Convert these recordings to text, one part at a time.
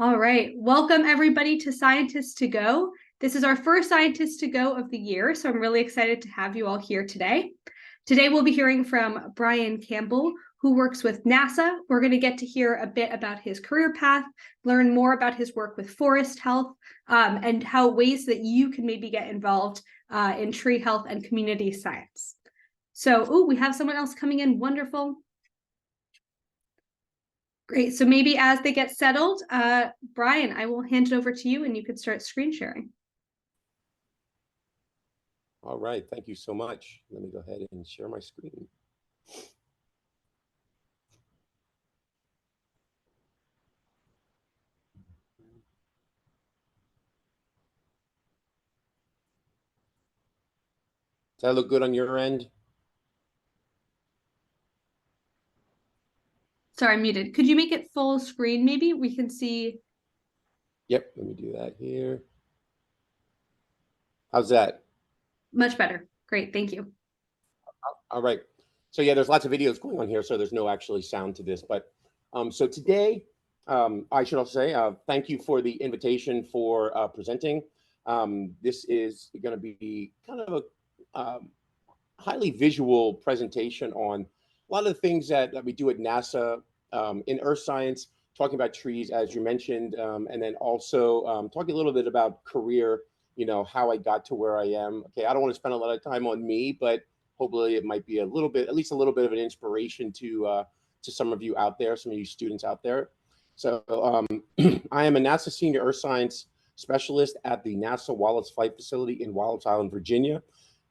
All right. Welcome, everybody, to Scientists to Go. This is our first Scientists to Go of the year, so I'm really excited to have you all here today. Today, we'll be hearing from Brian Campbell, who works with NASA. We're going to get to hear a bit about his career path, learn more about his work with forest health, and how ways that you can maybe get involved in tree health and community science. So, we have someone else coming in. Wonderful. Great. So maybe as they get settled, Brian, I will hand it over to you and you can start screen sharing. All right. Thank you so much. Let me go ahead and share my screen. Does that look good on your end? Sorry, I'm muted. Could you make it full screen maybe? We can see. Yep. Let me do that here. How's that? Much better. Great. Thank you. All right. So yeah, there's lots of videos going on here, so there's no actually sound to this. But so today, I should also say thank you for the invitation for presenting. This is going to be kind of a highly visual presentation on a lot of the things that we do at NASA in earth science, talking about trees, as you mentioned, and then also talking a little bit about career, how I got to where I am. Okay, I don't want to spend a lot of time on me, but hopefully it might be a little bit, at least a little bit of an inspiration to some of you out there, some of you students out there. So I am a NASA Senior Earth Science Specialist at the NASA Wallops Flight Facility in Wallops Island, Virginia.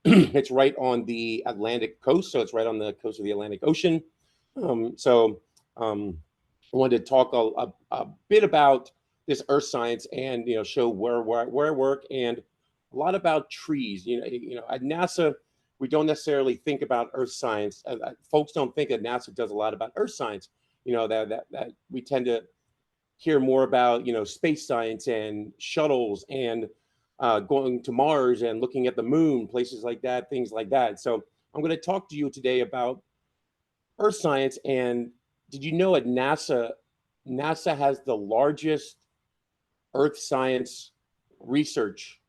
It's right on the Atlantic coast, so it's right on the coast of the Atlantic Ocean. I wanted to talk a bit about this earth science and show where I work and a lot about trees. At NASA we don't necessarily think about earth science. Folks don't think that NASA does a lot about earth science. That we tend to hear more about space science and shuttles and going to Mars and looking at the moon, places like that, things like that. So I'm going to talk to you today about earth science. And did you know at NASA has the largest earth science research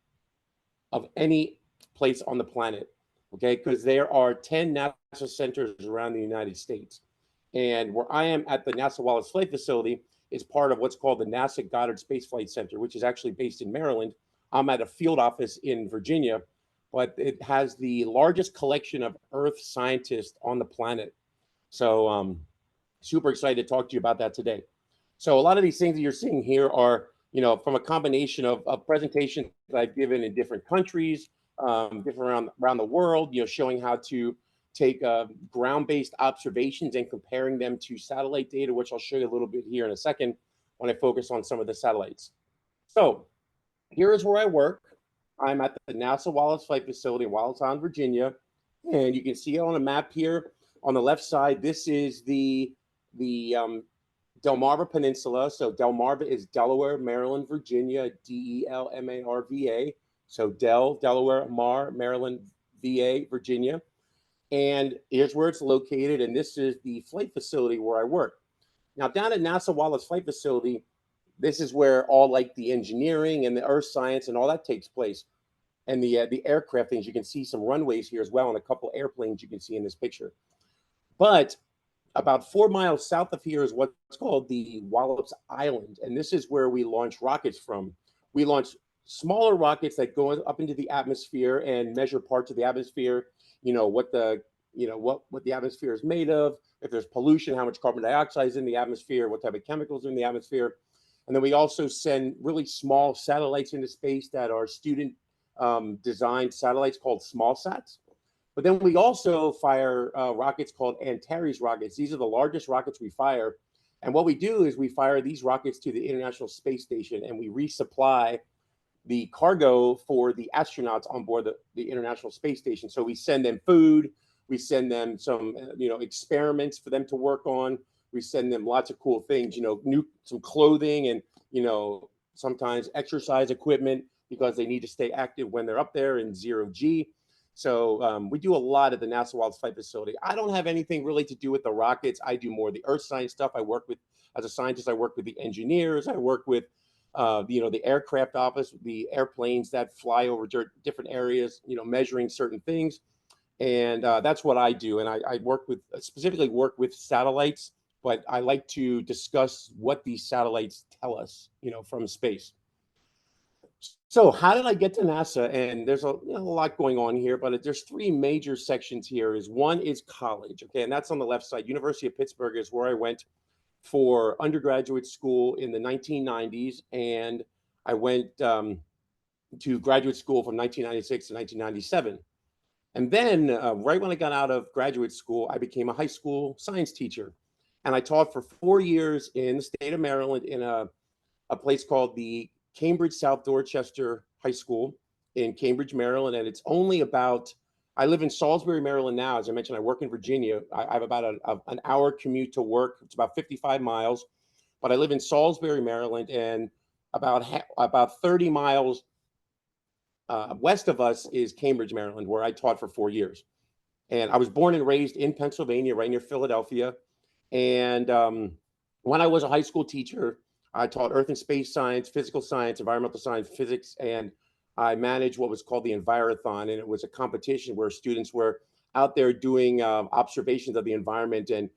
of any place on the planet? Okay, because there are 10 NASA centers around the United States. And where I am at the NASA Wallops Flight Facility is part of what's called the NASA Goddard Space Flight Center, which is actually based in Maryland. I'm at a field office in Virginia, but it has the largest collection of earth scientists on the planet. So super excited to talk to you about that today. So a lot of these things that you're seeing here are, from a combination of presentations that I've given in different countries, different around the world, showing how to take ground-based observations and comparing them to satellite data, which I'll show you a little bit here in a second when I focus on some of the satellites. So here is where I work. I'm at the NASA Wallops Flight Facility in Wallops Island, Virginia, and you can see it on a map here. On the left side, this is the Delmarva Peninsula. So Delmarva is Delaware, Maryland, Virginia, Delmarva. So Delaware, Maryland, VA, Virginia. And here's where it's located. And this is the flight facility where I work. Now, down at NASA Wallops Flight Facility, this is where all like the engineering and the earth science and all that takes place. And the aircraft things, you can see some runways here as well, and a couple airplanes you can see in this picture. But about 4 miles south of here is what's called the Wallops Island. And this is where we launch rockets from. We launch smaller rockets that go up into the atmosphere and measure parts of the atmosphere, what the atmosphere is made of, if there's pollution, how much carbon dioxide is in the atmosphere, what type of chemicals are in the atmosphere. And then we also send really small satellites into space that are student designed satellites called small sats. But then we also fire rockets called Antares rockets. These are the largest rockets we fire. And what we do is we fire these rockets to the International Space Station, and we resupply the cargo for the astronauts on board the International Space Station. So we send them food, we send them some experiments for them to work on, we send them lots of cool things, some clothing and sometimes exercise equipment because they need to stay active when they're up there in 0G. So we do a lot at the NASA Wild Flight Facility. I don't have anything really to do with the rockets. I do more of the earth science stuff. I work with, as a scientist, I work with the engineers. I work with, the aircraft office, the airplanes that fly over different areas, measuring certain things. And that's what I do. And I work with, specifically work with satellites, but I like to discuss what these satellites tell us, from space. So how did I get to NASA? And there's a lot going on here, but there's three major sections here. Is one is college, okay, and that's on the left side. University of Pittsburgh is where I went for undergraduate school in the 1990s, and I went to graduate school from 1996 to 1997. And then, right when I got out of graduate school, I became a high school science teacher, and I taught for 4 years in the state of Maryland in a place called the Cambridge South Dorchester High School in Cambridge, Maryland. And it's only about, I live in Salisbury, Maryland now. As I mentioned, I work in Virginia. I have about an hour commute to work. It's about 55 miles, but I live in Salisbury, Maryland, and about 30 miles west of us is Cambridge, Maryland, where I taught for 4 years. And I was born and raised in Pennsylvania, right near Philadelphia. And when I was a high school teacher, I taught earth and space science, physical science, environmental science, physics, and I managed what was called the Envirothon. And it was a competition where students were out there doing observations of the environment and,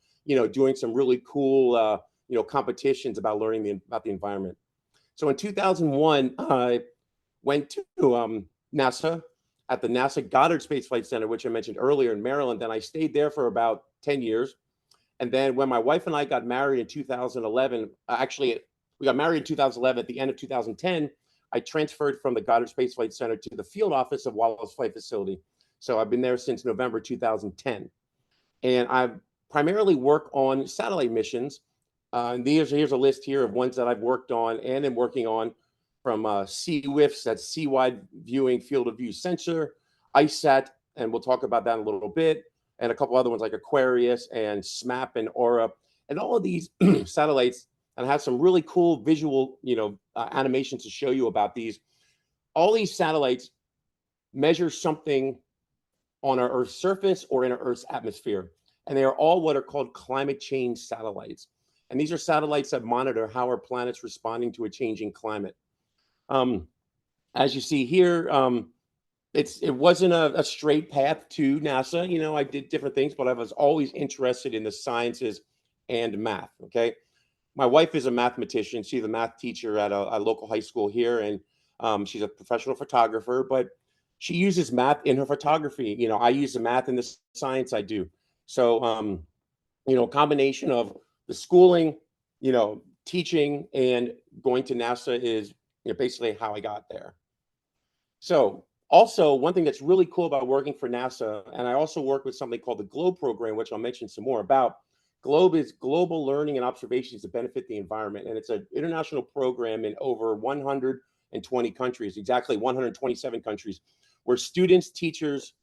doing some really cool, competitions about learning about the environment. So in 2001, I went to NASA at the NASA Goddard Space Flight Center, which I mentioned earlier in Maryland. And I stayed there for about 10 years. And then when my wife and I got married in 2011, actually, we got married in 2011. At the end of 2010, I transferred from the Goddard Space Flight Center to the field office of Wallows Flight Facility. So I've been there since November 2010. And I primarily work on satellite missions. And here's a list here of ones that I've worked on and am working on, from CWIFS, that's Sea Wide Viewing Field of View Sensor, ICESat, and we'll talk about that in a little bit, and a couple other ones like Aquarius and SMAP and Aura. And all of these satellites, and I have some really cool visual, animations to show you about these. All these satellites measure something on our Earth's surface or in our Earth's atmosphere. And they are all what are called climate change satellites. And these are satellites that monitor how our planet's responding to a changing climate. As you see here, it wasn't a straight path to NASA. I did different things, but I was always interested in the sciences and math. Okay. My wife is a mathematician. She's a math teacher at a local high school here, and she's a professional photographer, but she uses math in her photography. I use the math in the science I do. So, a combination of the schooling, teaching, and going to NASA is basically how I got there. So also, one thing that's really cool about working for NASA, and I also work with something called the GLOBE program, which I'll mention some more about. GLOBE is Global Learning and Observations to Benefit the Environment, and it's an international program in over 120 countries, exactly 127 countries, where students, teachers,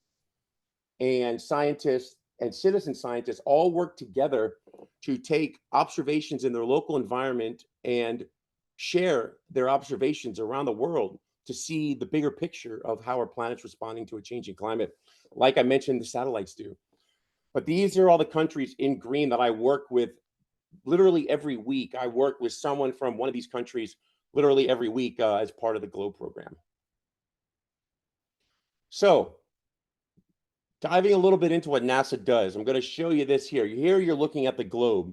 and scientists and citizen scientists all work together to take observations in their local environment and share their observations around the world to see the bigger picture of how our planet's responding to a changing climate. Like I mentioned, the satellites do. But these are all the countries in green that I work with literally every week. I work with someone from one of these countries literally every week as part of the GLOBE program. So diving a little bit into what NASA does, I'm going to show you this here. Here you're looking at the globe.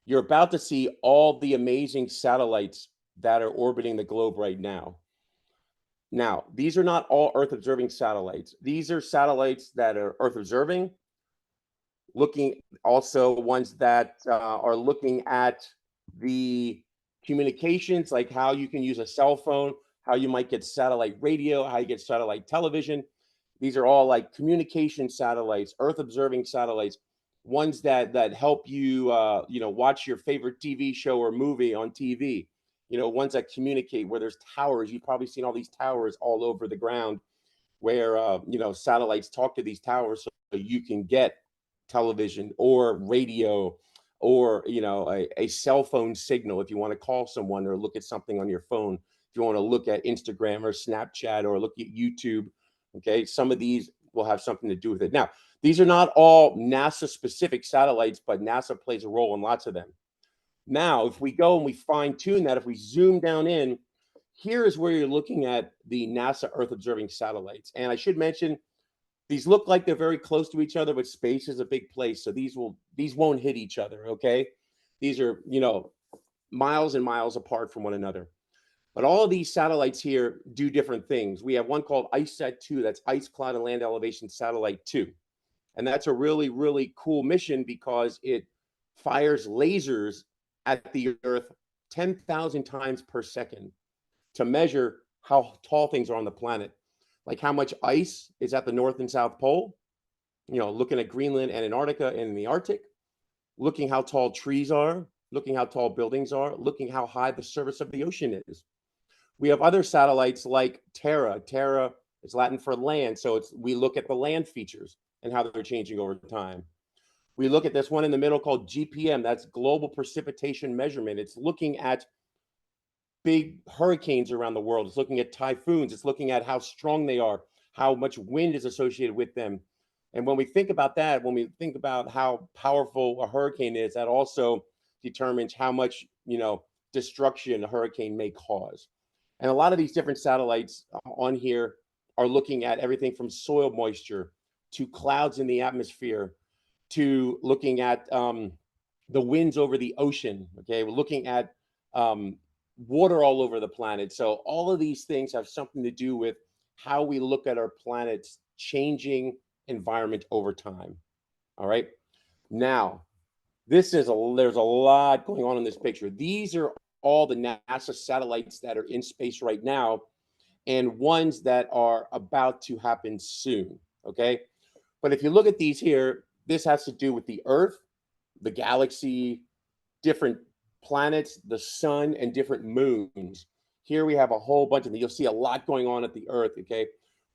You're about to see all the amazing satellites that are orbiting the globe right now. Now, these are not all Earth observing satellites. These are satellites that are Earth observing, looking also ones that are looking at the communications, like how you can use a cell phone, how you might get satellite radio, how you get satellite television. These are all like communication satellites, Earth observing satellites, ones that help you, watch your favorite TV show or movie on TV. Ones that communicate, where there's towers. You've probably seen all these towers all over the ground, where satellites talk to these towers so you can get television or radio or a cell phone signal if you want to call someone or look at something on your phone. If you want to look at Instagram or Snapchat or look at YouTube. Okay, some of these will have something to do with it. Now, these are not all NASA specific satellites, but NASA plays a role in lots of them. Now, if we go and we fine tune that, if we zoom down in, here is where you're looking at the NASA Earth observing satellites. And I should mention, these look like they're very close to each other, but space is a big place. So these won't hit each other, okay? These are, miles and miles apart from one another. But all of these satellites here do different things. We have one called ICESat-2, that's Ice Cloud and Land Elevation Satellite 2. And that's a really, really cool mission because it fires lasers at the Earth 10,000 times per second to measure how tall things are on the planet. Like how much ice is at the North and South Pole, looking at Greenland and Antarctica and in the Arctic, looking how tall trees are, looking how tall buildings are, looking how high the surface of the ocean is. We have other satellites like Terra. Terra is Latin for land. So we look at the land features and how they're changing over time. We look at this one in the middle called GPM. That's Global Precipitation Measurement. It's looking at big hurricanes around the world. It's looking at typhoons. It's looking at how strong they are, how much wind is associated with them. And when we think about that, when we think about how powerful a hurricane is, that also determines how much, destruction a hurricane may cause. And a lot of these different satellites on here are looking at everything from soil moisture to clouds in the atmosphere to looking at the winds over the ocean. Okay, we're looking at water all over the planet. So all of these things have something to do with how we look at our planet's changing environment over time. All right. Now, there's a lot going on in this picture. These are all the NASA satellites that are in space right now and ones that are about to happen soon. Okay. But if you look at these here, this has to do with the Earth, the galaxy, different planets, the sun, and different moons. Here we have a whole bunch of them. You'll see a lot going on at the Earth, okay?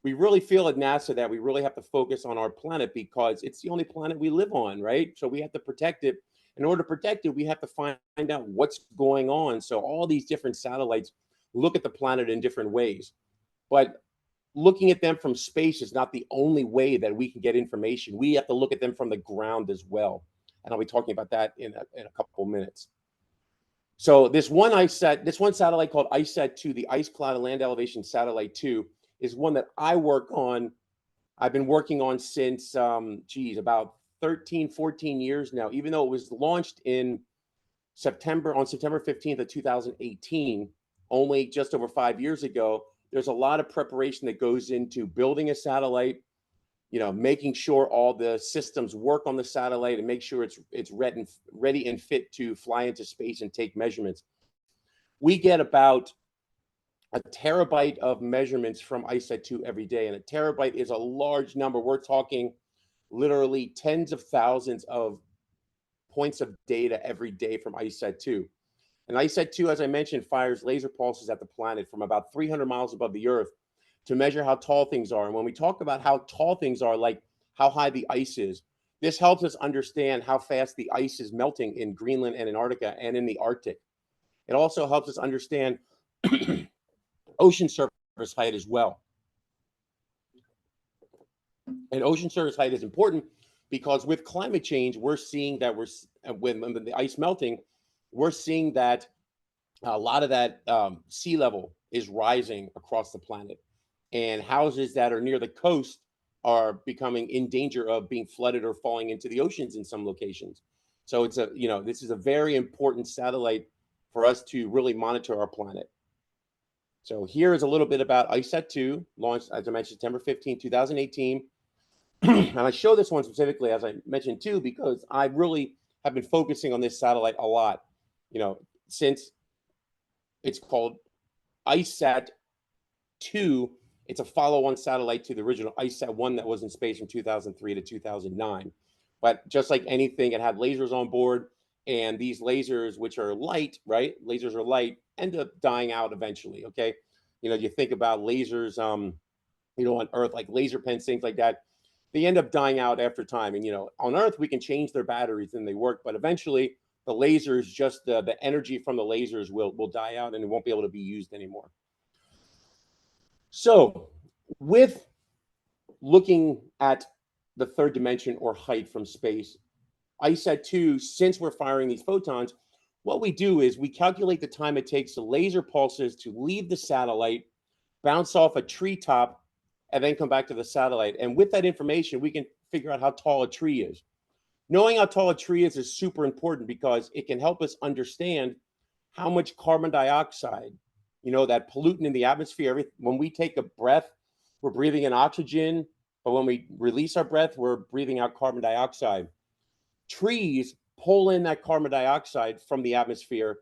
We really feel at NASA that we really have to focus on our planet because it's the only planet we live on, right? So we have to protect it. In order to protect it, we have to find out what's going on. So all these different satellites look at the planet in different ways. But looking at them from space is not the only way that we can get information. We have to look at them from the ground as well. And I'll be talking about that in a couple of minutes. So this one satellite called ICESat-2, the Ice Cloud and Land Elevation Satellite 2, is one that I work on. I've been working on since, about 13, 14 years now, even though it was launched on September 15th of 2018, only just over 5 years ago. There's a lot of preparation that goes into building a satellite, making sure all the systems work on the satellite and make sure it's ready and fit to fly into space and take measurements. We get about a terabyte of measurements from ICESat-2 every day, and a terabyte is a large number. We're talking literally tens of thousands of points of data every day from ICESat-2. And ICESat-2, as I mentioned, fires laser pulses at the planet from about 300 miles above the Earth to measure how tall things are. And when we talk about how tall things are, like how high the ice is, this helps us understand how fast the ice is melting in Greenland and Antarctica and in the Arctic. It also helps us understand ocean surface height as well. And ocean surface height is important because with climate change, we're seeing that when the ice melting, we're seeing that a lot of that sea level is rising across the planet. And houses that are near the coast are becoming in danger of being flooded or falling into the oceans in some locations. So this is a very important satellite for us to really monitor our planet. So here is a little bit about ICESat-2, launched, as I mentioned, September 15, 2018. And I show this one specifically, as I mentioned too, because I really have been focusing on this satellite a lot, since it's called ICESat-2. It's a follow-on satellite to the original ICESat-1 that was in space from 2003 to 2009. But just like anything, it had lasers on board, and these lasers, which are light, right? Lasers are light, end up dying out eventually, okay? You think about lasers, on Earth, like laser pens, things like that. They end up dying out after time. And, on Earth, we can change their batteries and they work, but eventually the lasers, just the energy from the lasers will die out and it won't be able to be used anymore. So with looking at the third dimension or height from space. ISAT-2, since we're firing these photons, what we do is we calculate the time it takes the laser pulses to leave the satellite, bounce off a treetop, and then come back to the satellite. And with that information, we can figure out how tall a tree is. Knowing how tall a tree is super important because it can help us understand how much carbon dioxide, that pollutant in the atmosphere. When we take a breath, we're breathing in oxygen, but when we release our breath, we're breathing out carbon dioxide. Trees pull in that carbon dioxide from the atmosphere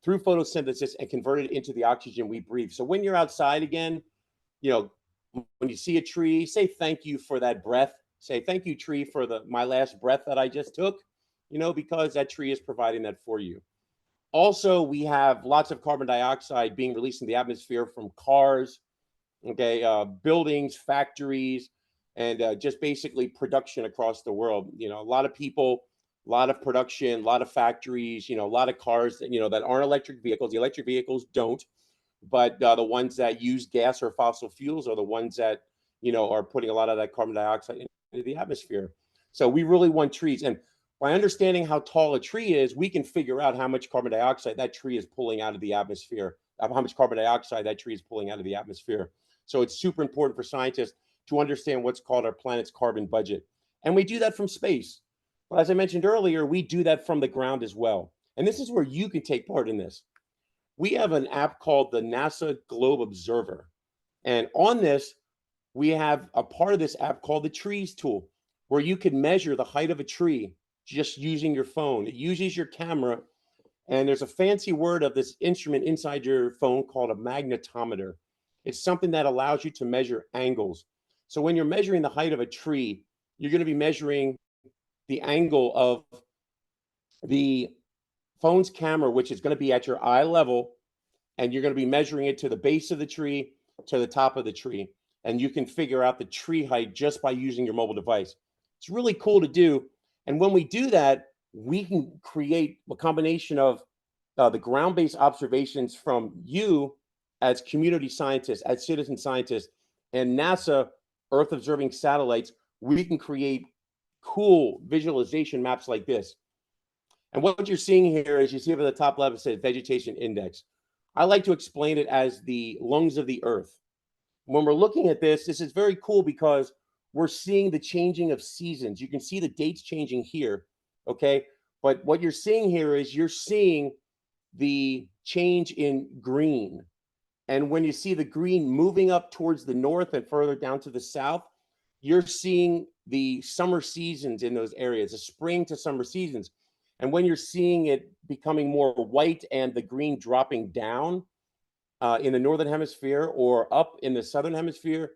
through photosynthesis and convert it into the oxygen we breathe. So when you're outside again, when you see a tree, say thank you for that breath. Say thank you, tree, for my last breath that I just took, because that tree is providing that for you. Also, we have lots of carbon dioxide being released in the atmosphere from cars, buildings, factories, and just basically production across the world. A lot of people, a lot of production, a lot of factories, a lot of cars that aren't electric vehicles. The electric vehicles don't, but the ones that use gas or fossil fuels are the ones that, are putting a lot of that carbon dioxide into the atmosphere. So we really want trees. And by understanding how tall a tree is, we can figure out how much carbon dioxide that tree is pulling out of the atmosphere, how much carbon dioxide that tree is pulling out of the atmosphere. So it's super important for scientists to understand what's called our planet's carbon budget. And we do that from space. But as I mentioned earlier, we do that from the ground as well. And this is where you can take part in this. We have an app called the NASA Globe Observer. And on this, we have a part of this app called the Trees tool, where you can measure the height of a tree just using your phone. It uses your camera, and there's a fancy word of this instrument inside your phone called a magnetometer. It's something that allows you to measure angles. So when you're measuring the height of a tree, you're going to be measuring the angle of the phone's camera, which is going to be at your eye level, and you're going to be measuring it to the base of the tree, to the top of the tree. And you can figure out the tree height just by using your mobile device. It's really cool to do. And when we do that, we can create a combination of the ground-based observations from you as community scientists, as citizen scientists, and NASA Earth-observing satellites. We can create cool visualization maps like this. And what you're seeing here is, you see up at the top left, it says vegetation index. I like to explain it as the lungs of the Earth. When we're looking at this, this is very cool because we're seeing the changing of seasons. You can see the dates changing here, okay? But what you're seeing here is you're seeing the change in green. And when you see the green moving up towards the north and further down to the south, you're seeing the summer seasons in those areas, the spring to summer seasons. And when you're seeing it becoming more white and the green dropping down in the northern hemisphere or up in the southern hemisphere,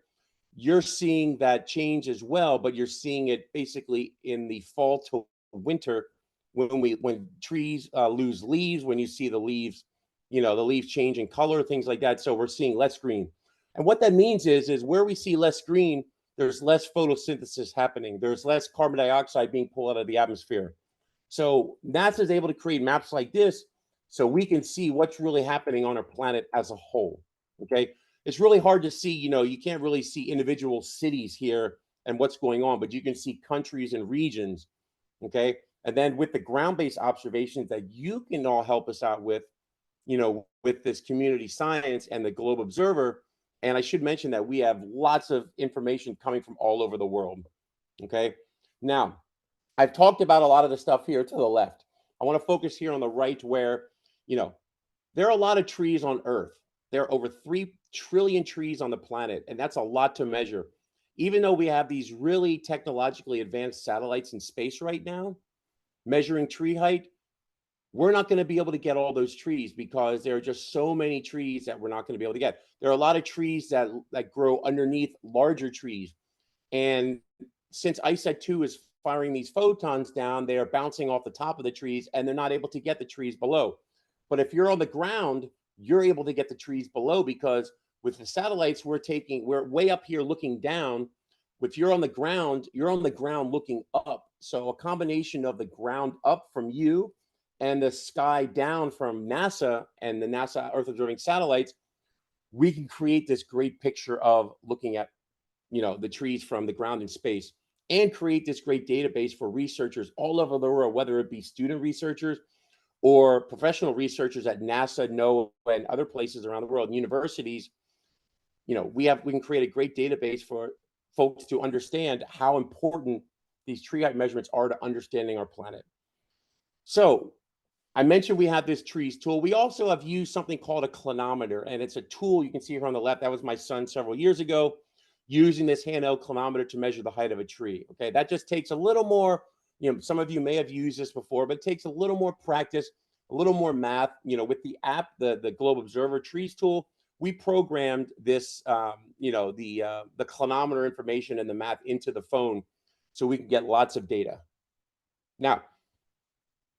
you're seeing that change as well, but you're seeing it basically in the fall to winter when trees lose leaves, when you see the leaves, the leaves change in color, things like that. So we're seeing less green. And what that means is where we see less green, there's less photosynthesis happening. There's less carbon dioxide being pulled out of the atmosphere. So NASA is able to create maps like this so we can see what's really happening on our planet as a whole, okay? It's really hard to see, you can't really see individual cities here and what's going on, but you can see countries and regions, okay? And then with the ground-based observations that you can all help us out with, with this community science and the Globe Observer. And I should mention that we have lots of information coming from all over the world, okay? Now, I've talked about a lot of the stuff here to the left. I want to focus here on the right where, there are a lot of trees on Earth. There are over 3 trillion trees on the planet, and that's a lot to measure. Even though we have these really technologically advanced satellites in space right now, measuring tree height, we're not going to be able to get all those trees because there are just so many trees that we're not going to be able to get. There are a lot of trees that grow underneath larger trees. And since ISAT-2 is firing these photons down, they are bouncing off the top of the trees and they're not able to get the trees below. But if you're on the ground, you're able to get the trees below because with the satellites we're way up here looking down. If you're on the ground, looking up. So a combination of the ground up from you and the sky down from NASA and the NASA Earth observing satellites, we can create this great picture of looking at the trees from the ground in space, and create this great database for researchers all over the world, whether it be student researchers or professional researchers at NASA, NOAA, and other places around the world, and universities. We can create a great database for folks to understand how important these tree height measurements are to understanding our planet. So I mentioned we have this trees tool. We also have used something called a clinometer, and it's a tool you can see here on the left. That was my son several years ago, using this handheld clinometer to measure the height of a tree. Okay, that just takes a little more, some of you may have used this before, but it takes a little more practice, a little more math. With the app, the Globe Observer Trees tool, we programmed this, the clinometer information and the math into the phone so we can get lots of data. Now,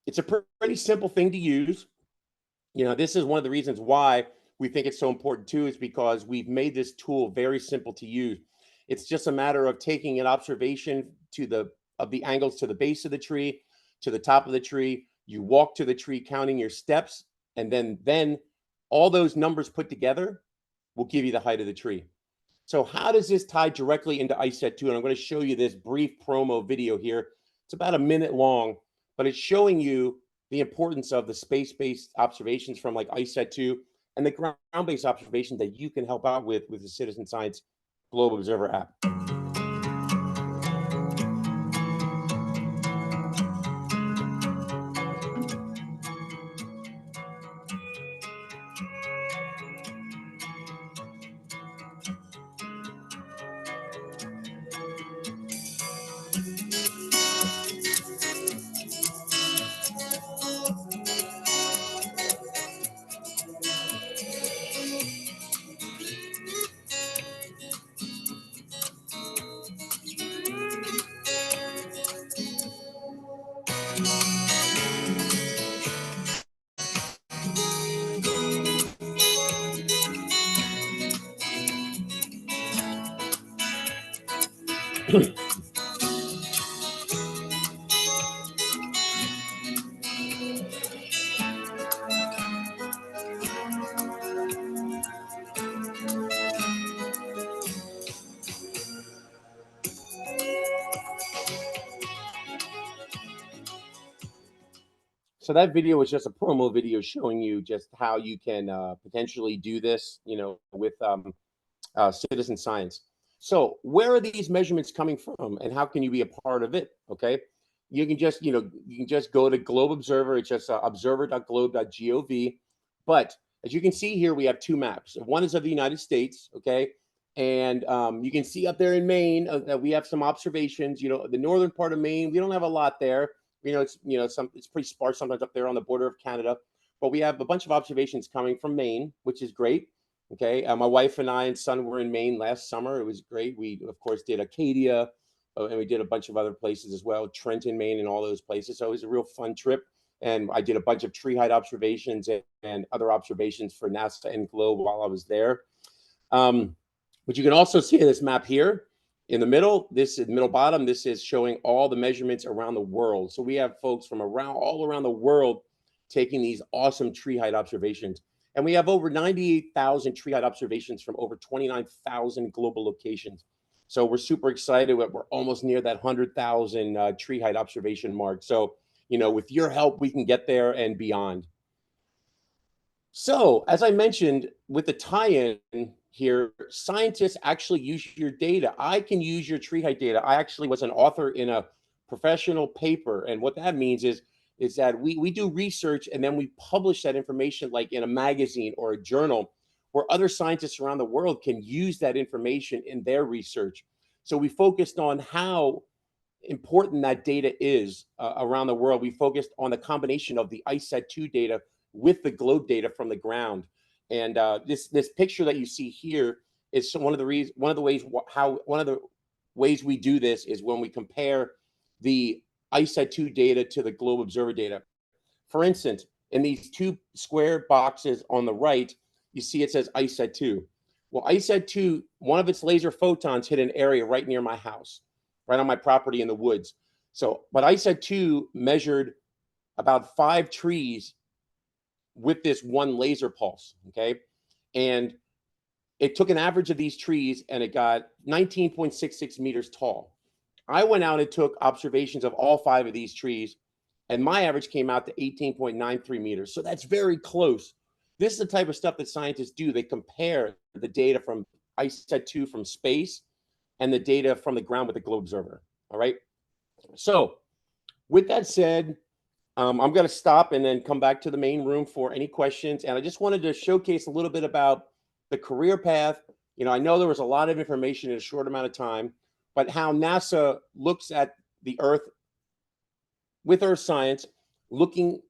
it's a pretty simple thing to use. This is one of the reasons why we think it's so important too, is because we've made this tool very simple to use. It's just a matter of taking an observation of the angles to the base of the tree, to the top of the tree. You walk to the tree, counting your steps, and then all those numbers put together will give you the height of the tree. So how does this tie directly into ICET2? And I'm going to show you this brief promo video here. It's about a minute long, but it's showing you the importance of the space-based observations from like ICET2 and the ground-based observations that you can help out with the Citizen Science Globe Observer app. So that video was just a promo video showing you just how you can potentially do this, with citizen science. So where are these measurements coming from, and how can you be a part of it? Okay, you can just go to Globe Observer. It's just observer.globe.gov. But as you can see here, we have two maps. One is of the United States, okay, and you can see up there in Maine that we have some observations. The northern part of Maine, we don't have a lot there. It's pretty sparse sometimes up there on the border of Canada, but we have a bunch of observations coming from Maine, which is great. Okay, my wife and I and son were in Maine last summer. It was great. We of course did Acadia, and we did a bunch of other places as well, Trenton, Maine, and all those places. So it was a real fun trip. And I did a bunch of tree height observations and other observations for NASA and Globe while I was there. But you can also see this map here. In the middle, this is middle bottom. This is showing all the measurements around the world. So we have folks from all around the world taking these awesome tree height observations. And we have over 98,000 tree height observations from over 29,000 global locations. So we're super excited. We're almost near that 100,000 tree height observation mark. So, with your help, we can get there and beyond. So, as I mentioned, with the tie-in here, scientists actually use your data. I can use your tree height data. I actually was an author in a professional paper. And what that means is that we do research and then we publish that information like in a magazine or a journal where other scientists around the world can use that information in their research. So we focused on how important that data is around the world. We focused on the combination of the ICET2 data with the globe data from the ground. And this picture that you see here is one of the ways we do this is when we compare the ICET2 data to the Globe Observer data. For instance, in these two square boxes on the right, you see it says ICET2. Well, ICET2, one of its laser photons hit an area right near my house, right on my property in the woods. So, but ICET2 measured about 5 trees with this one laser pulse, okay? And it took an average of these trees and it got 19.66 meters tall. I went out and took observations of all 5 of these trees, and my average came out to 18.93 meters. So that's very close. This is the type of stuff that scientists do. They compare the data from ICET-2 from space and the data from the ground with the globe observer. All right. So with that said, I'm going to stop and then come back to the main room for any questions. And I just wanted to showcase a little bit about the career path. You know, I know there was a lot of information in a short amount of time, but how NASA looks at the Earth with Earth science, looking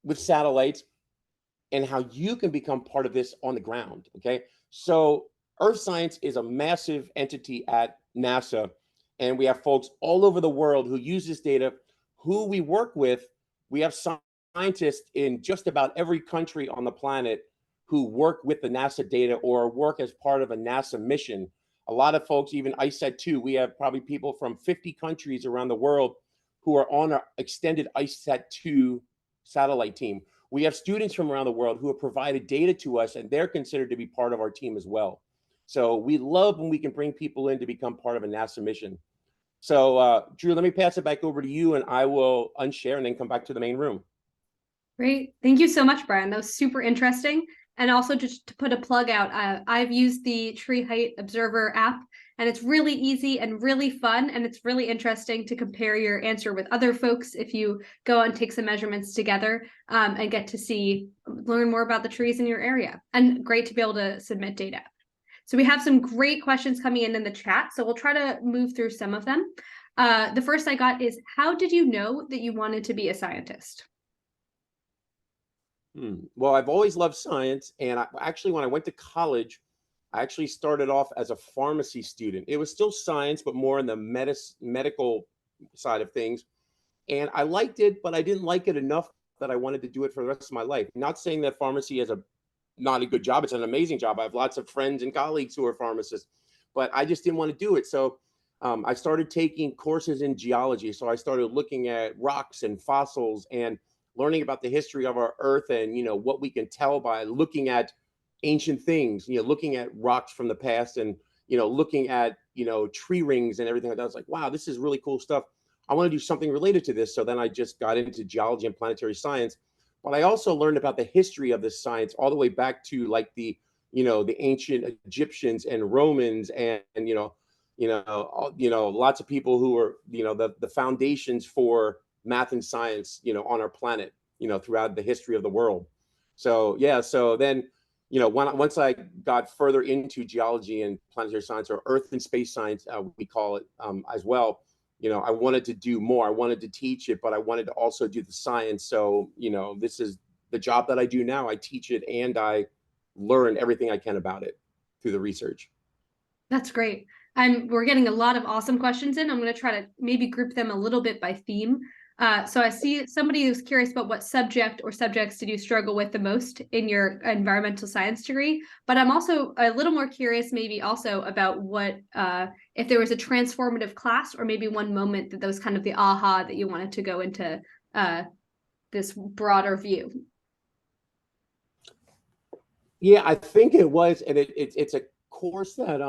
with satellites, and how you can become part of this on the ground. Okay. So Earth science is a massive entity at NASA, and we have folks all over the world who use this data, who we work with. We have scientists in just about every country on the planet who work with the NASA data or work as part of a NASA mission. A lot of folks, even ICET-2, we have probably people from 50 countries around the world who are on our extended ICET-2 satellite team. We have students from around the world who have provided data to us, and they're considered to be part of our team as well. So we love when we can bring people in to become part of a NASA mission. So Drew, let me pass it back over to you, and I will unshare and then come back to the main room. Great. Thank you so much, Brian. That was super interesting. And also, just to put a plug out, I've used the Tree Height Observer app, and it's really easy and really fun. And it's really interesting to compare your answer with other folks if you go and take some measurements together and get to learn more about the trees in your area. And great to be able to submit data. So we have some great questions coming in the chat. So we'll try to move through some of them. The first I got is, how did you know that you wanted to be a scientist? Well, I've always loved science. And actually, when I went to college, I actually started off as a pharmacy student. It was still science, but more in the medical side of things. And I liked it, but I didn't like it enough that I wanted to do it for the rest of my life. Not saying that pharmacy is not a good job. It's an amazing job. I have lots of friends and colleagues who are pharmacists, but I just didn't want to do it. So I started taking courses in geology. So I started looking at rocks and fossils and learning about the history of our Earth and, what we can tell by looking at ancient things, looking at rocks from the past and, looking at, tree rings and everything like that. I was like, wow, this is really cool stuff. I want to do something related to this. So then I just got into geology and planetary science. But I also learned about the history of this science all the way back to like the ancient Egyptians and Romans and lots of people who were, the foundations for math and science, on our planet, throughout the history of the world. So, yeah. So then, once I got further into geology and planetary science, or Earth and space science, we call it as well, I wanted to do more. I wanted to teach it, but I wanted to also do the science. So, this is the job that I do now. I teach it and I learn everything I can about it through the research. That's great. We're getting a lot of awesome questions in. I'm going to try to maybe group them a little bit by theme. So I see somebody who's curious about what subject or subjects did you struggle with the most in your environmental science degree, but I'm also a little more curious maybe also about what, if there was a transformative class or maybe one moment that was kind of the aha that you wanted to go into this broader view. Yeah, I think it was, and it's a course that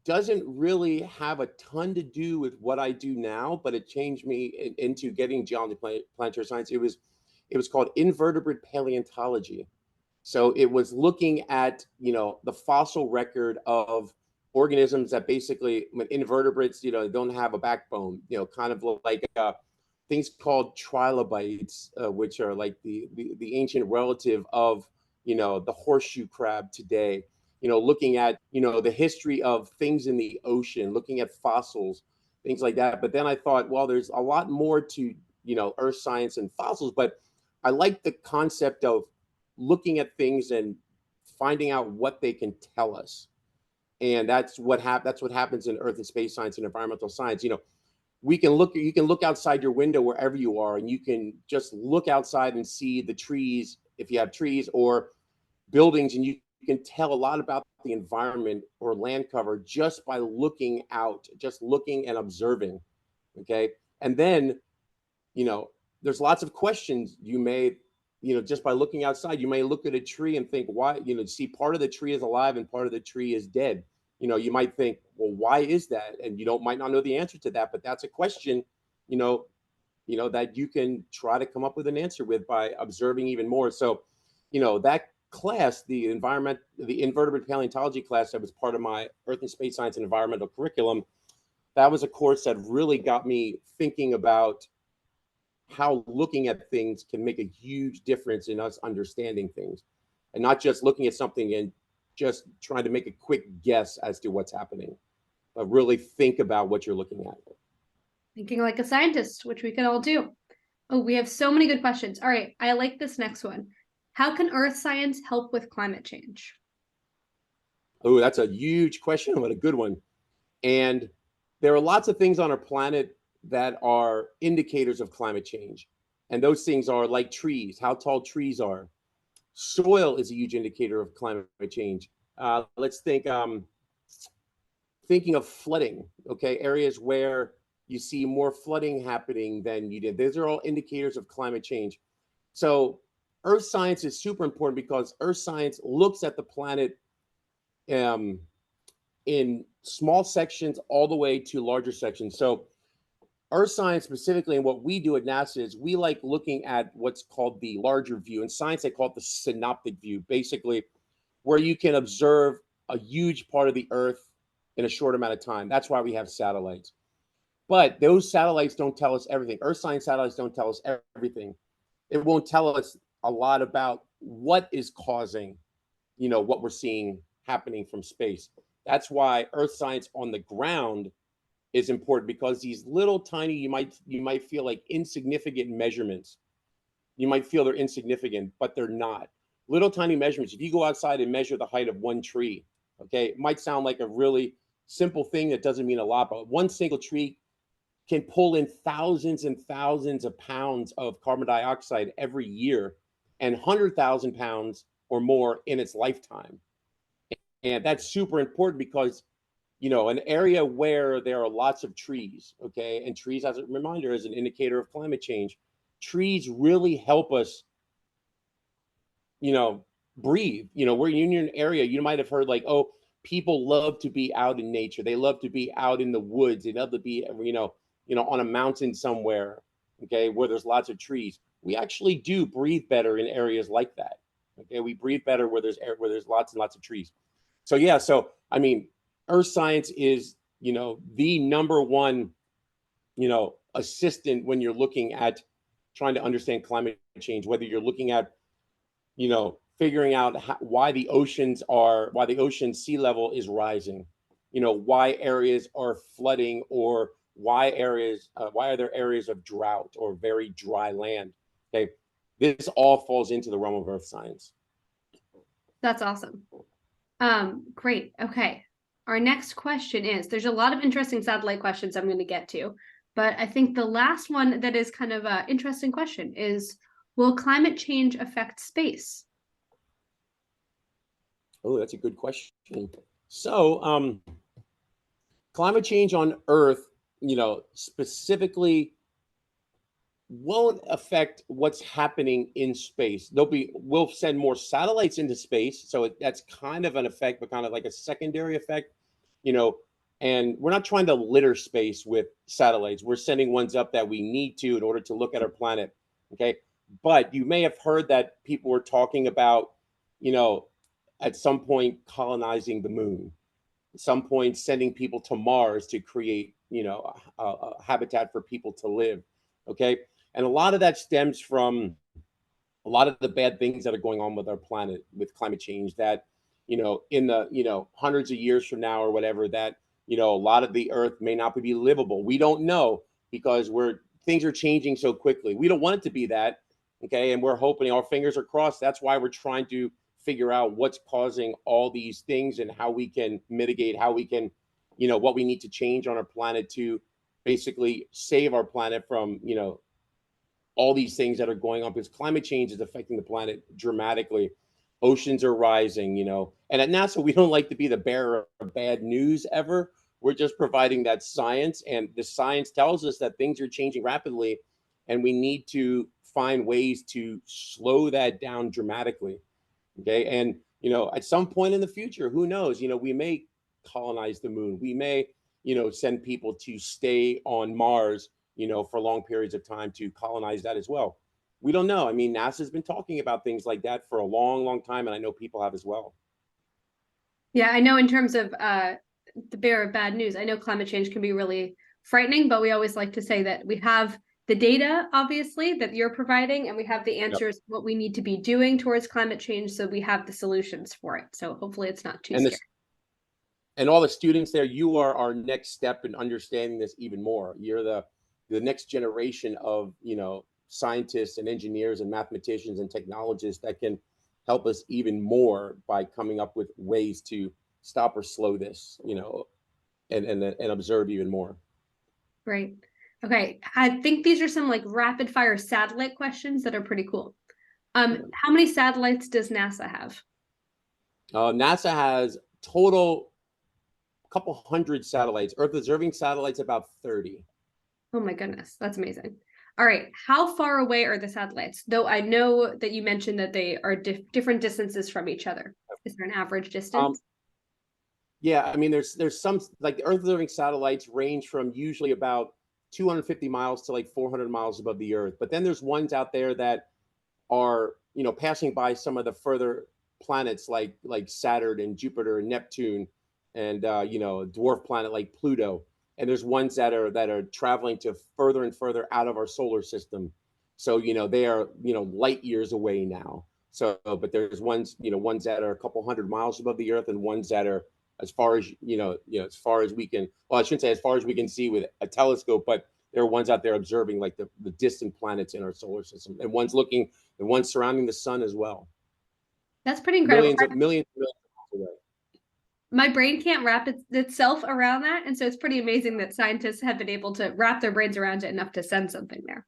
doesn't really have a ton to do with what I do now, but it changed me into getting geology, planetary science. It was called invertebrate paleontology. So it was looking at the fossil record of organisms that basically, when invertebrates, don't have a backbone, kind of like things called trilobites, which are like the ancient relative of the horseshoe crab today. Looking at, the history of things in the ocean, looking at fossils, things like that. But then I thought, well, there's a lot more to, earth science and fossils, but I like the concept of looking at things and finding out what they can tell us. And that's what happens in earth and space science and environmental science. You can look outside your window wherever you are, and you can just look outside and see the trees, if you have trees or buildings, and you can tell a lot about the environment or land cover just by looking out, just looking and observing. Okay. And then, there's lots of questions you may just by looking outside, you may look at a tree and think, why, see part of the tree is alive and part of the tree is dead. You might think, well, why is that? And might not know the answer to that, but that's a question, you know, that you can try to come up with an answer with by observing even more. So, that class, the invertebrate paleontology class that was part of my Earth and Space Science and Environmental curriculum, that was a course that really got me thinking about how looking at things can make a huge difference in us understanding things, and not just looking at something and just trying to make a quick guess as to what's happening, but really think about what you're looking at. Thinking like a scientist, which we can all do. Oh, we have so many good questions. All right, I like this next one. How can earth science help with climate change? Oh, that's a huge question, but a good one. And there are lots of things on our planet that are indicators of climate change. And those things are like trees, how tall trees are. Soil is a huge indicator of climate change. Let's think, thinking of flooding, okay? Areas where you see more flooding happening than you did. Those are all indicators of climate change. So earth science is super important because earth science looks at the planet in small sections all the way to larger sections. So earth science specifically, and what we do at NASA is we like looking at what's called the larger view. In science, they call it the synoptic view, basically where you can observe a huge part of the earth in a short amount of time. That's why we have satellites. But those satellites don't tell us everything. Earth science satellites don't tell us everything. It won't tell us a lot about what is causing, what we're seeing happening from space. That's why earth science on the ground is important, because these little tiny, you might feel like insignificant measurements. You might feel they're insignificant, but they're not. Little tiny measurements. If you go outside and measure the height of one tree, okay, it might sound like a really simple thing that doesn't mean a lot, but one single tree can pull in thousands and thousands of pounds of carbon dioxide every year, and 100,000 pounds or more in its lifetime. And that's super important because, an area where there are lots of trees, okay, and trees, as a reminder, is an indicator of climate change. Trees really help us, breathe. We're in an area, you might have heard like, oh, people love to be out in nature. They love to be out in the woods. They love to be, on a mountain somewhere, okay, where there's lots of trees. We actually do breathe better in areas like that. Okay, we breathe better where there's lots and lots of trees. So yeah, I mean, earth science is, the number one, assistant when you're looking at trying to understand climate change, whether you're looking at, figuring out why the ocean sea level is rising, why areas are flooding, or why are there areas of drought or very dry land. Okay, this all falls into the realm of earth science. That's awesome. Great. Okay. Our next question is, there's a lot of interesting satellite questions I'm going to get to, but I think the last one that is kind of an interesting question is, will climate change affect space? Oh, that's a good question. So, climate change on Earth, specifically won't affect what's happening in space. We'll send more satellites into space, so that's kind of an effect, but kind of like a secondary effect, you know. And we're not trying to litter space with satellites. We're sending ones up that we need to in order to look at our planet. Okay, but you may have heard that people were talking about, at some point colonizing the moon, at some point sending people to Mars to create, a habitat for people to live. Okay, and a lot of that stems from a lot of the bad things that are going on with our planet with climate change, that in the hundreds of years from now or whatever, that a lot of the earth may not be livable. We don't know, because things are changing so quickly. We don't want it to be that. Okay, and we're hoping, our fingers are crossed. That's why we're trying to figure out what's causing all these things and how we can mitigate, how we can, what we need to change on our planet to basically save our planet from, all these things that are going on, because climate change is affecting the planet dramatically. Oceans are rising, and at NASA, we don't like to be the bearer of bad news ever. We're just providing that science, and the science tells us that things are changing rapidly, and we need to find ways to slow that down dramatically. Okay. And, at some point in the future, who knows, we may colonize the moon. We may, send people to stay on Mars, for long periods of time to colonize that as well. We don't know. I mean, NASA's been talking about things like that for a long, long time. And I know people have as well. Yeah, I know in terms of the bearer of bad news, I know climate change can be really frightening, but we always like to say that we have the data, obviously, that you're providing, and we have the Yep. answers, what we need to be doing towards climate change. So we have the solutions for it. So hopefully it's not too And scary. this, and all the students there, you are our next step in understanding this even more. You're the next generation of, scientists and engineers and mathematicians and technologists that can help us even more by coming up with ways to stop or slow this, and observe even more. Great. Okay, I think these are some like rapid fire satellite questions that are pretty cool. How many satellites does NASA have? NASA has total couple hundred satellites. Earth observing satellites about 30. Oh my goodness, that's amazing. All right, how far away are the satellites? Though I know that you mentioned that they are different distances from each other. Is there an average distance? Yeah, I mean, there's some, like, the Earth observing satellites range from usually about 250 miles to like 400 miles above the Earth. But then there's ones out there that are, passing by some of the further planets like Saturn and Jupiter and Neptune, and a dwarf planet like Pluto. And there's ones that are traveling to further and further out of our solar system. So they are light years away now. So, but there's ones that are a couple hundred miles above the Earth, and ones that are as far as as far as we can. Well, I shouldn't say as far as we can see with a telescope, but there are ones out there observing like the distant planets in our solar system, and ones surrounding the sun as well. That's pretty incredible. Millions of miles away. My brain can't wrap itself around that. And so it's pretty amazing that scientists have been able to wrap their brains around it enough to send something there.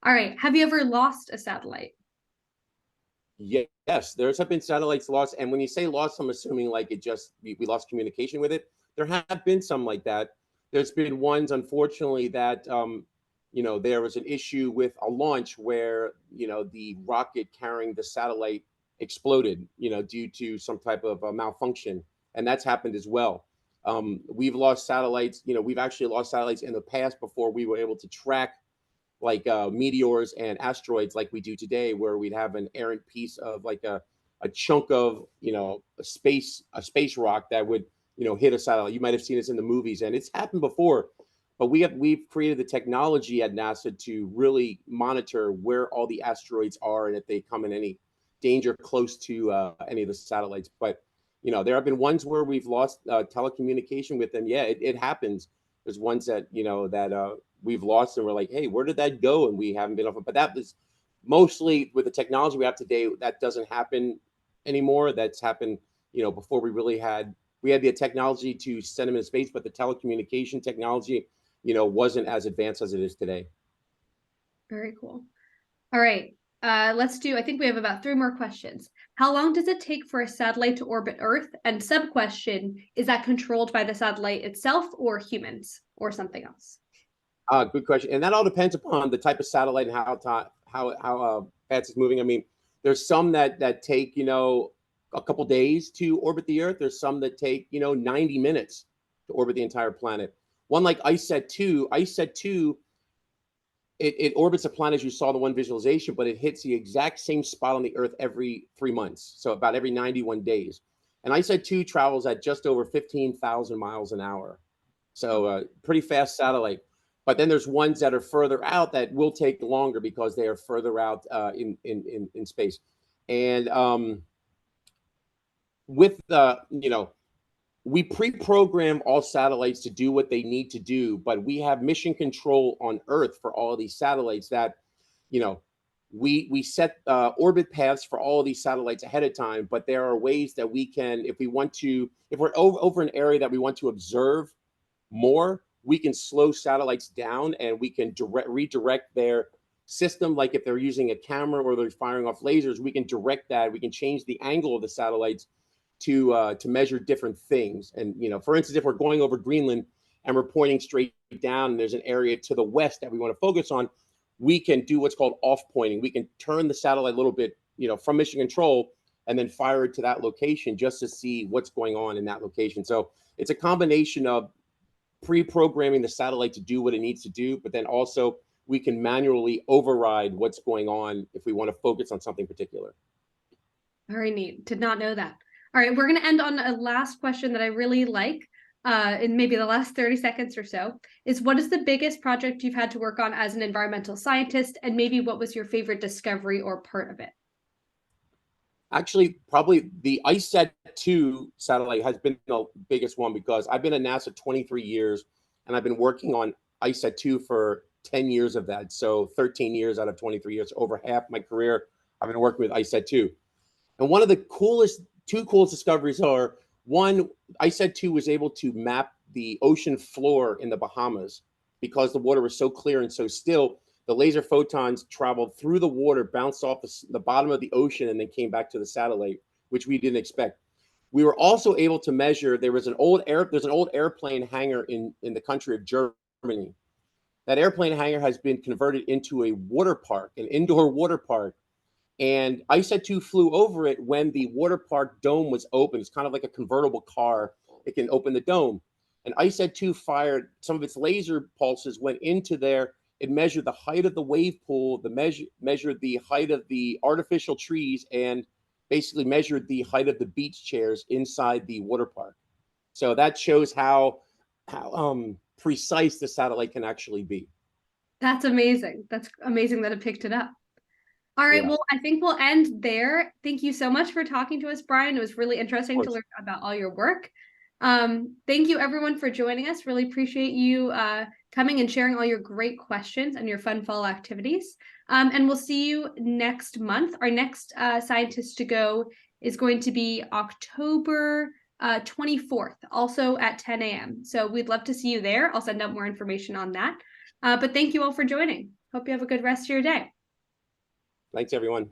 All right. Have you ever lost a satellite? Yes, there's have been satellites lost. And when you say lost, I'm assuming like we lost communication with it. There have been some like that. There's been ones, unfortunately, that there was an issue with a launch where the rocket carrying the satellite exploded, due to some type of malfunction, and that's happened as well. We've lost satellites. We've actually lost satellites in the past before we were able to track like meteors and asteroids like we do today, where we'd have an errant piece of like a chunk of a space rock that would hit a satellite. You might have seen this in the movies, and it's happened before. But we've created the technology at NASA to really monitor where all the asteroids are and if they come in any danger close to any of the satellites. But there have been ones where we've lost telecommunication with them. Yeah, it happens. There's ones that we've lost, and we're like, hey, where did that go? And we haven't been off. But that was mostly with the technology we have today. That doesn't happen anymore. That's happened, before we had the technology to send them into space, but the telecommunication technology, wasn't as advanced as it is today. Very cool. All right. Let's do, I think we have about 3 more questions. How long does it take for a satellite to orbit Earth? And sub question, is that controlled by the satellite itself or humans or something else? Good question. And that all depends upon the type of satellite and how fast it's moving. I mean, there's some that take, a couple days to orbit the Earth. There's some that take, 90 minutes to orbit the entire planet. One like ICESat 2, it orbits a planet, as you saw the one visualization, but it hits the exact same spot on the Earth every 3 months. So about every 91 days. And ICESat 2 travels at just over 15,000 miles an hour. So pretty fast satellite. But then there's ones that are further out that will take longer because they are further out in space. And with we pre-program all satellites to do what they need to do, but we have mission control on Earth for all of these satellites that, we set orbit paths for all of these satellites ahead of time. But there are ways that we can, if we're over an area that we want to observe more, we can slow satellites down and we can redirect their system. Like if they're using a camera or they're firing off lasers, we can direct that. We can change the angle of the satellites to measure different things. And for instance, if we're going over Greenland and we're pointing straight down and there's an area to the west that we want to focus on, we can do what's called off pointing. We can turn the satellite a little bit, from mission control, and then fire it to that location just to see what's going on in that location. So it's a combination of pre-programming the satellite to do what it needs to do, but then also we can manually override what's going on if we want to focus on something particular. Very neat. Did not know that. All right, we're going to end on a last question that I really like, in maybe the last 30 seconds or so, is what is the biggest project you've had to work on as an environmental scientist, and maybe what was your favorite discovery or part of it? Actually, probably the ICESat-2 satellite has been the biggest one because I've been at NASA 23 years, and I've been working on ICESat-2 for 10 years of that. So 13 years out of 23 years, over half my career, I've been working with ICESat-2. And one of the two coolest discoveries are, one, ICESat-2 was able to map the ocean floor in the Bahamas because the water was so clear and so still. The laser photons traveled through the water, bounced off the bottom of the ocean, and then came back to the satellite, which we didn't expect. We were also able to measure. There's an old airplane hangar in the country of Germany. That airplane hangar has been converted into a water park, an indoor water park. And ICESat-2 flew over it when the water park dome was open. It's kind of like a convertible car. It can open the dome. And ICESat-2 fired some of its laser pulses, went into there. It measured the height of the wave pool, measured the height of the artificial trees, and basically measured the height of the beach chairs inside the water park. So that shows how precise the satellite can actually be. That's amazing. That's amazing that it picked it up. All right, Yeah. well, I think we'll end there. Thank you so much for talking to us, Brian. It was really interesting to learn about all your work. Thank you, everyone, for joining us. Really appreciate you coming and sharing all your great questions and your fun fall activities. And we'll see you next month. Our next Scientist to Go is going to be October 24th, also at 10 a.m. So we'd love to see you there. I'll send out more information on that. But thank you all for joining. Hope you have a good rest of your day. Thanks, everyone.